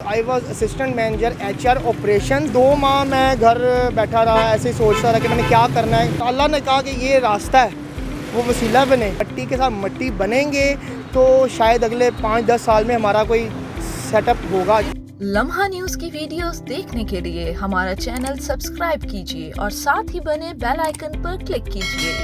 I was assistant manager HR operation. 2 माह मैं घर बैठा रहा, ऐसे ही सोचता रहा कि मैंने क्या करना है। तो अल्लाह ने कहा कि ये रास्ता है, वो वसीला बने। मट्टी के साथ मट्टी बनेंगे तो शायद अगले 5-10 साल में हमारा कोई सेटअप होगा। लम्हा न्यूज की वीडियोस देखने के लिए हमारा चैनल सब्सक्राइब कीजिए और साथ ही बने बेल आइकन पर क्लिक कीजिए।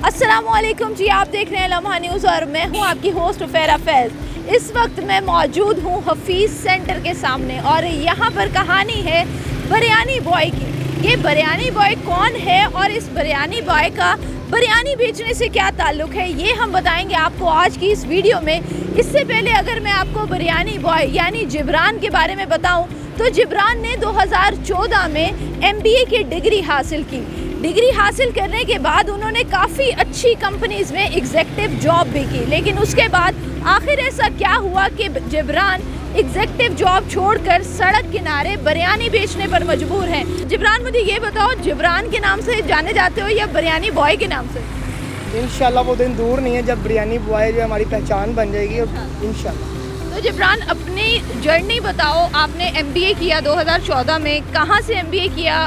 अस्सलामुअलैकुम जी, आप देख रहे हैं लम्हा न्यूज़ और मैं हूं आपकी होस्ट उफेरा फैज़। इस वक्त मैं मौजूद हूं हफीज़ सेंटर के सामने और यहाँ पर कहानी है बिरयानी बॉय की। ये बिरयानी बॉय कौन है और इस बिरयानी बॉय का बिरयानी बेचने से क्या ताल्लुक़ है, ये हम बताएंगे आपको आज की इस वीडियो में। इससे पहले अगर मैं आपको बिरयानी बॉय यानी जिब्रान के बारे में बताऊं तो जिब्रान ने 2014 में MBA की डिग्री हासिल की। डिग्री हासिल करने के बाद उन्होंने काफ़ी अच्छी कंपनीज़ में एग्जेक्टिव जॉब भी की, लेकिन उसके बाद आखिर ऐसा क्या हुआ कि जिब्रान एग्जेक्टिव जॉब छोड़कर सड़क किनारे बिरयानी बेचने पर मजबूर हैं। जिब्रान, मुझे ये बताओ, जिब्रान के नाम से जाने जाते हो या बिरयानी बॉय के नाम से? इंशाल्लाह वो दिन दूर नहीं है जब बिरयानी बॉय जो हमारी पहचान बन जाएगी इंशाल्लाह। तो जिब्रान, अपनी जर्नी बताओ। आपने MBA किया 2014 में, कहाँ से MBA किया?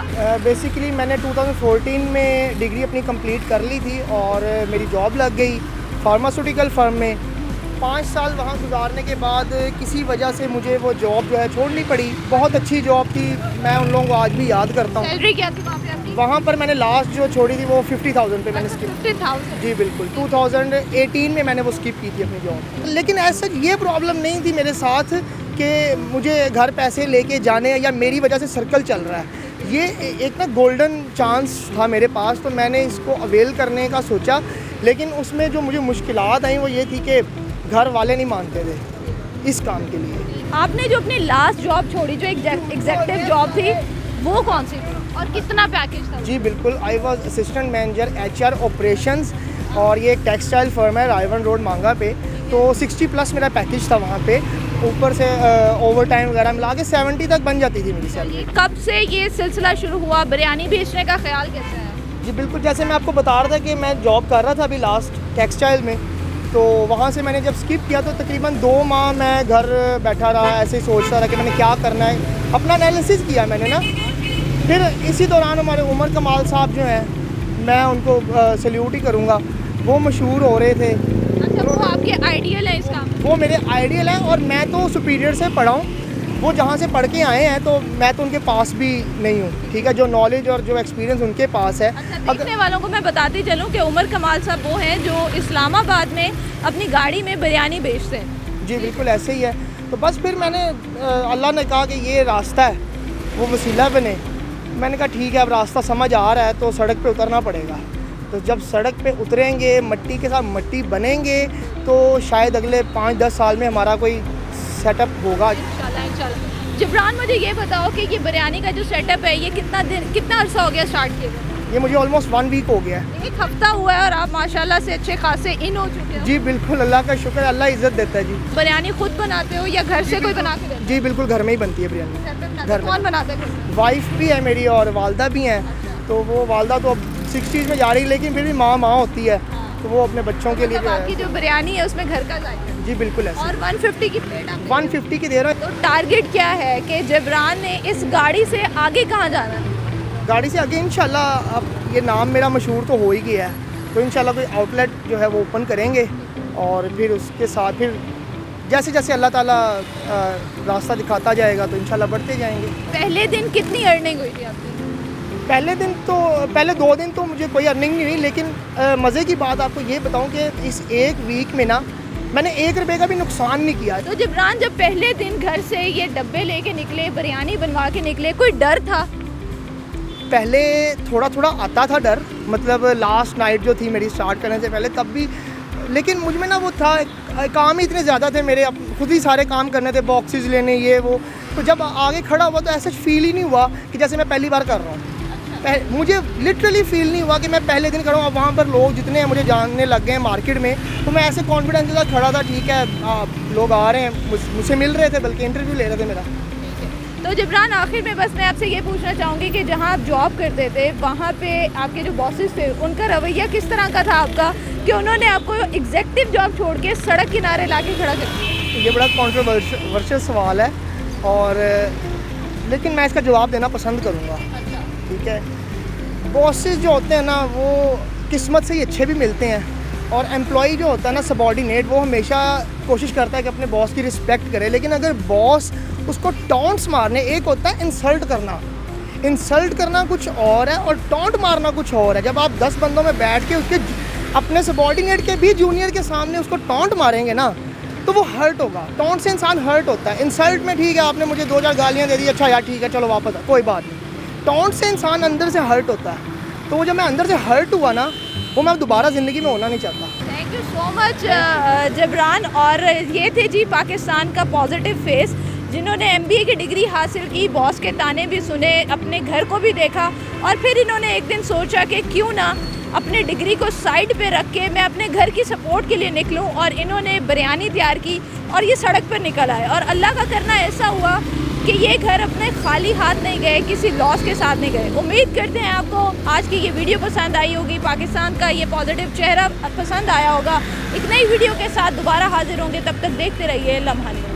बेसिकली मैंने 2014 में डिग्री अपनी कंप्लीट कर ली थी और मेरी जॉब लग गई फार्मास्यूटिकल फर्म में। 5 साल वहाँ गुजारने के बाद किसी वजह से मुझे वो जॉब जो है छोड़नी पड़ी। बहुत अच्छी जॉब थी, मैं उन लोगों को आज भी याद करता हूँ। सैलरी क्या थी वहाँ पे आपकी? वहाँ पर मैंने लास्ट जो छोड़ी थी वो 50,000 पे मैंने स्किप। 50,000? जी बिल्कुल। 2018 में मैंने वो स्किप की थी अपनी जॉब। लेकिन ऐसा ये प्रॉब्लम नहीं थी मेरे साथ कि मुझे घर पैसे लेके जाने या मेरी वजह से सर्कल चल रहा है। ये एक ना गोल्डन चांस था मेरे पास, तो मैंने इसको अवेल करने का सोचा। लेकिन उसमें जो मुझे मुश्किलात आई वो ये थी कि घर वाले नहीं मानते थे इस काम के लिए। आपने जो अपनी लास्ट जॉब छोड़ी, जो एग्जेक्टिव जॉब थी, वो कौन सी थी और कितना पैकेज था? जी बिल्कुल, I was assistant manager HR operations और ये एक टेक्सटाइल फर्म है रायवन रोड मांगा पे। तो 60+ मेरा पैकेज था वहाँ पे। ऊपर से ओवर टाइम वगैरह मिला के 70 तक बन जाती थी मेरी सैलरी। कब से ये सिलसिला शुरू हुआ? बिरयानी बेचने का ख्याल कैसे है? जी बिल्कुल, जैसे मैं आपको बता रहा था कि मैं जॉब कर रहा था अभी लास्ट टेक्सटाइल में, तो वहाँ से मैंने जब स्किप किया तो तकरीबन 2 माह मैं घर बैठा रहा, ऐसे ही सोचता रहा कि मैंने क्या करना है। अपना एनालिसिस किया मैंने ना। फिर इसी दौरान हमारे उमर कमाल साहब जो हैं, मैं उनको सल्यूट ही करूँगा, वो मशहूर हो रहे थे। अच्छा, वो आपके आइडियल है इसका? वो मेरे आइडियल हैं और मैं तो सुपीरियर से पढ़ा हूँ। वो जहाँ से पढ़ के आए हैं तो मैं तो उनके पास भी नहीं हूँ, ठीक है। जो नॉलेज और जो एक्सपीरियंस उनके पास है। अच्छा, देखने वालों को मैं बताती चलूँ कि उमर कमाल साहब वो हैं जो इस्लामाबाद में अपनी गाड़ी में बिरयानी बेचते हैं। जी बिल्कुल ऐसे ही है। तो बस फिर मैंने अल्लाह ने कहा कि ये रास्ता है, वो वसीला बने। मैंने कहा ठीक है, अब रास्ता समझ आ रहा है तो सड़क पे उतरना पड़ेगा। तो जब सड़क पे उतरेंगे, मट्टी के साथ मट्टी बनेंगे तो शायद अगले 5-10 साल में हमारा कोई सेटअप होगा इंशाल्लाह। जिब्रान, मुझे ये बताओ कि ये बिरयानी का जो सेटअप है ये कितना अर्सा हो गया स्टार्ट किए हुए? ये मुझे ऑलमोस्ट 1 वीक हो गया है। 1 हफ्ता हुआ है और आप माशाल्लाह से अच्छे खासे इन हो चुके हैं। जी बिल्कुल, अल्लाह का शुक्र, अल्लाह इज़्ज़त देता है जी। बिरयानी खुद बनाते हो या घर से कोई बना के देता है? जी बिल्कुल, घर में ही बनती है बिरयानी। घर में। कौन बनाता है घर? वाइफ भी है मेरी और वालदा भी हैं। तो वो वालदा तो अब 60s में जा रही है, लेकिन फिर भी माँ होती है, तो वो अपने बच्चों के लिए मतलब आपकी जो बिरयानी है उसमें घर का जायका है। जी बिल्कुल ऐसे। और 150 की प्लेट आप 150 की दे रहा है। तो टारगेट क्या है कि जिब्रान ने इस गाड़ी से आगे कहाँ जाना है? गाड़ी से आगे इंशाल्लाह, अब ये नाम मेरा मशहूर तो हो ही गया है, तो इंशाल्लाह कोई आउटलेट जो है वो ओपन करेंगे और फिर उसके साथ फिर जैसे जैसे अल्लाह ताला रास्ता दिखाता जाएगा तो इंशाल्लाह बढ़ते जाएंगे। पहले दिन कितनी अर्निंग हुई थी आपकी? पहले 2 दिन तो मुझे कोई अर्निंग नहीं हुई, लेकिन मज़े की बात आपको ये बताऊं कि इस 1 वीक में ना मैंने 1 रुपये का भी नुकसान नहीं किया। तो जिब्रान, जब पहले दिन घर से ये डब्बे लेके निकले, बिरयानी बनवा के निकले, कोई डर था? पहले थोड़ा थोड़ा आता था डर, मतलब लास्ट नाइट जो थी मेरी स्टार्ट करने से पहले तब भी, लेकिन मुझ में ना वो था, काम ही इतने ज़्यादा थे मेरे, खुद ही सारे काम करने थे, बॉक्सेस लेने ये वो। तो जब आगे खड़ा हुआ तो ऐसा फील ही नहीं हुआ कि जैसे मैं पहली बार कर रहा हूँ। मुझे लिटरली फील नहीं हुआ कि मैं पहले दिन खड़ा हूँ। अब वहाँ पर लोग जितने हैं मुझे जानने लग गए हैं मार्केट में, तो मैं ऐसे कॉन्फिडेंस के साथ खड़ा था। ठीक है, लोग आ रहे हैं, मुझसे मिल रहे थे, बल्कि इंटरव्यू ले रहे थे मेरा। तो जिब्रान, आखिर में बस मैं आपसे ये पूछना चाहूँगी कि जहाँ आप जॉब करते थे वहाँ पे आपके जो बॉसेस थे उनका रवैया किस तरह का था आपका, कि उन्होंने आपको एग्जेक्टिव जॉब छोड़ के सड़क किनारे ला के खड़ा कर दिया? ये बड़ा कॉन्ट्रोवर्शियल सवाल है और लेकिन मैं इसका जवाब देना पसंद करूँगा। ठीक है, बॉसेस जो होते हैं ना वो किस्मत से ही अच्छे भी मिलते हैं और एम्प्लॉई जो होता है ना सबॉर्डिनेट, वो हमेशा कोशिश करता है कि अपने बॉस की रिस्पेक्ट करे। लेकिन अगर बॉस उसको टॉन्ट्स मारने, एक होता है इंसल्ट करना कुछ और है और टॉन्ट मारना कुछ और है। जब आप 10 बंदों में बैठ के उसके अपने सबॉर्डिनेट के भी जूनियर के सामने उसको टॉन्ट मारेंगे ना तो वो हर्ट होगा। टॉन्ट से इंसान हर्ट होता है। इंसल्ट में ठीक है, आपने मुझे 2-4 गालियाँ दे दी, अच्छा यार ठीक है चलो वापस, कोई बात नहीं। टॉन्ट से इंसान अंदर से हर्ट होता है, तो वो जब मैं अंदर से हर्ट हुआ ना, वो मैं दोबारा ज़िंदगी में होना नहीं चाहता। Thank you so much Jibran. और ये थे जी पाकिस्तान का पॉजिटिव फेस, जिन्होंने MBA की डिग्री हासिल की, बॉस के ताने भी सुने, अपने घर को भी देखा और फिर इन्होंने एक दिन सोचा कि क्यों ना अपने डिग्री को साइड पे रख के मैं अपने घर की सपोर्ट के लिए निकलूं। और इन्होंने बिरयानी तैयार की और ये सड़क पर निकल आए। और अल्लाह का करना ऐसा हुआ कि ये घर अपने खाली हाथ नहीं गए, किसी लॉस के साथ नहीं गए। उम्मीद करते हैं आपको आज की ये वीडियो पसंद आई होगी, पाकिस्तान का ये पॉजिटिव चेहरा पसंद आया होगा। एक नई वीडियो के साथ दोबारा हाजिर होंगे, तब तक देखते रहिए लम्हा न्यूज़।